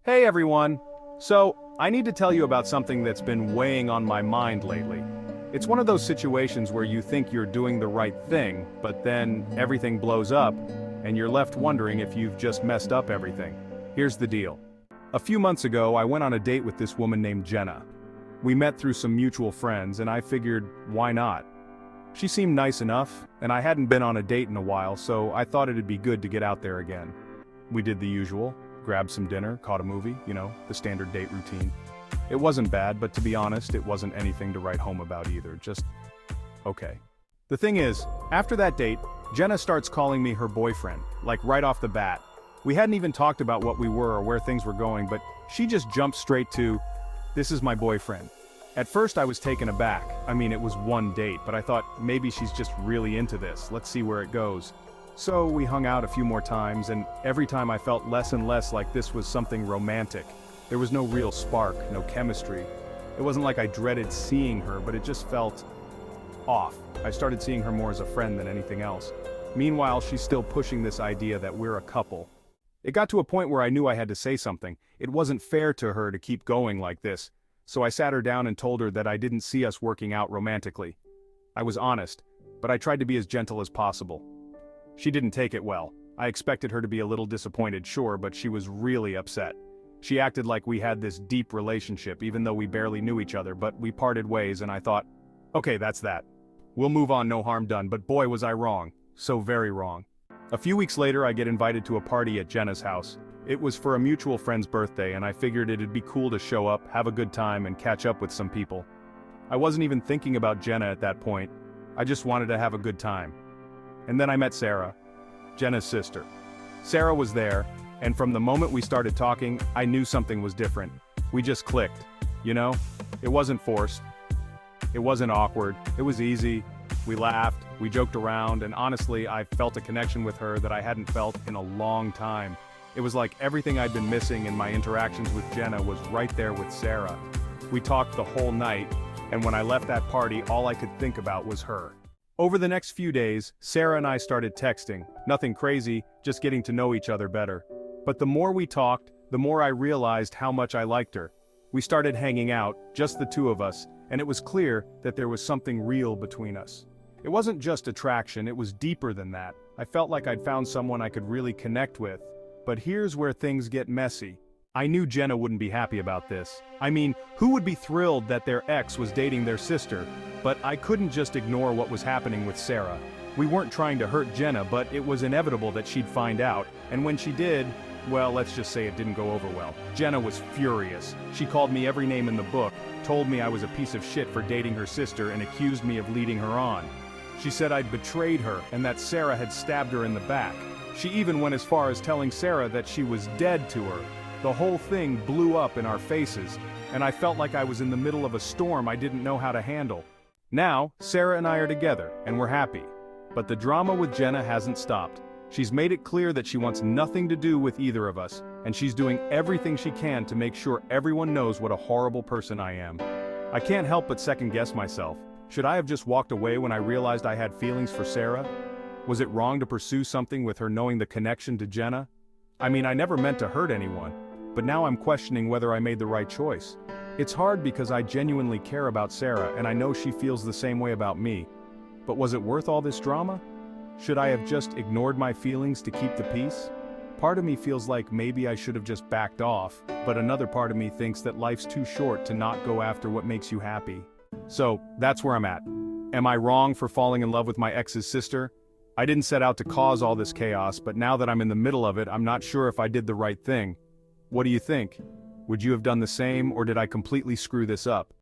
Hey everyone! So, I need to tell you about something that's been weighing on my mind lately. It's one of those situations where you think you're doing the right thing, but then everything blows up, and you're left wondering if you've just messed up everything. Here's the deal. A few months ago, I went on a date with this woman named Jenna. We met through some mutual friends, and I figured, why not? She seemed nice enough, and I hadn't been on a date in a while, so I thought it'd be good to get out there again. We did the usual. Grabbed some dinner, caught a movie, the standard date routine. It wasn't bad, but to be honest, it wasn't anything to write home about either, just okay. The thing is, after that date, Jenna starts calling me her boyfriend, like right off the bat. We hadn't even talked about what we were or where things were going, but she just jumped straight to, "This is my boyfriend." At first I was taken aback. I mean, it was one date, but I thought maybe she's just really into this, let's see where it goes. So we hung out a few more times, and every time I felt less and less like this was something romantic. There was no real spark, no chemistry. It wasn't like I dreaded seeing her, but it just felt off. I started seeing her more as a friend than anything else. Meanwhile, she's still pushing this idea that we're a couple. It got to a point where I knew I had to say something. It wasn't fair to her to keep going like this. So I sat her down and told her that I didn't see us working out romantically. I was honest, but I tried to be as gentle as possible. She didn't take it well. I expected her to be a little disappointed, sure, but she was really upset. She acted like we had this deep relationship, even though we barely knew each other, but we parted ways and I thought, okay, that's that. We'll move on, no harm done, but boy was I wrong. So very wrong. A few weeks later I get invited to a party at Jenna's house. It was for a mutual friend's birthday and I figured it'd be cool to show up, have a good time, and catch up with some people. I wasn't even thinking about Jenna at that point. I just wanted to have a good time. And then I met Sarah, Jenna's sister. Sarah was there, and from the moment we started talking, I knew something was different. We just clicked, It wasn't forced. It wasn't awkward. It was easy. We laughed, we joked around, and honestly, I felt a connection with her that I hadn't felt in a long time. It was like everything I'd been missing in my interactions with Jenna was right there with Sarah. We talked the whole night, and when I left that party, all I could think about was her. Over the next few days, Sarah and I started texting. Nothing crazy, just getting to know each other better. But the more we talked, the more I realized how much I liked her. We started hanging out, just the two of us, and it was clear that there was something real between us. It wasn't just attraction, it was deeper than that. I felt like I'd found someone I could really connect with. But here's where things get messy. I knew Jenna wouldn't be happy about this. I mean, who would be thrilled that their ex was dating their sister? But I couldn't just ignore what was happening with Sarah. We weren't trying to hurt Jenna, but it was inevitable that she'd find out, and when she did, well, let's just say it didn't go over well. Jenna was furious. She called me every name in the book, told me I was a piece of shit for dating her sister, and accused me of leading her on. She said I'd betrayed her, and that Sarah had stabbed her in the back. She even went as far as telling Sarah that she was dead to her. The whole thing blew up in our faces, and I felt like I was in the middle of a storm I didn't know how to handle. Now, Sarah and I are together, and we're happy. But the drama with Jenna hasn't stopped. She's made it clear that she wants nothing to do with either of us, and she's doing everything she can to make sure everyone knows what a horrible person I am. I can't help but second-guess myself. Should I have just walked away when I realized I had feelings for Sarah? Was it wrong to pursue something with her knowing the connection to Jenna? I mean, I never meant to hurt anyone. But now I'm questioning whether I made the right choice. It's hard because I genuinely care about Sarah and I know she feels the same way about me. But was it worth all this drama? Should I have just ignored my feelings to keep the peace? Part of me feels like maybe I should have just backed off, but another part of me thinks that life's too short to not go after what makes you happy. So, that's where I'm at. Am I wrong for falling in love with my ex's sister? I didn't set out to cause all this chaos, but now that I'm in the middle of it, I'm not sure if I did the right thing. What do you think? Would you have done the same, or did I completely screw this up?